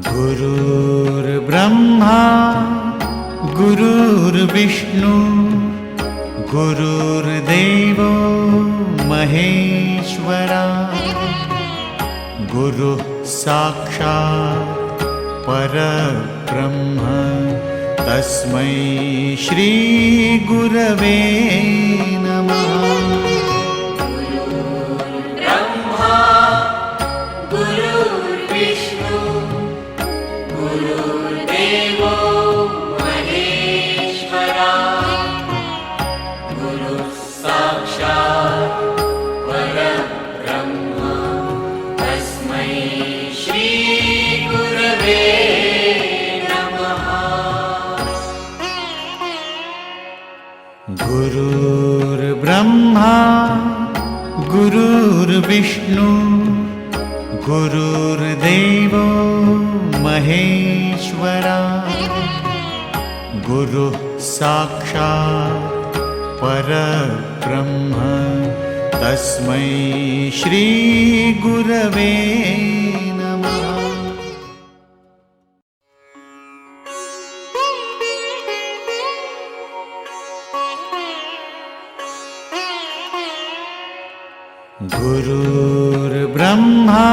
गुरुर्ब्रह्मा गुरुर्विष्णु गुरुर्देवो महेश्वरा गुरुः साक्षात् परब्रह्म तस्मै श्री गुरवे नमः। ब्रह्मा गुरुर्विष्णु गुरुर्देवो महेश्वरा गुरुः साक्षात् परब्रह्म तस्मै श्री गुरवे नमः। गुरुर्ब्रह्मा गुरुर्विष्णु गुरुर्देवो महेश्वरा गुरुः साक्षात् परब्रह्म तस्मै श्री गुरवे नमः। गुरुर्ब्रह्मा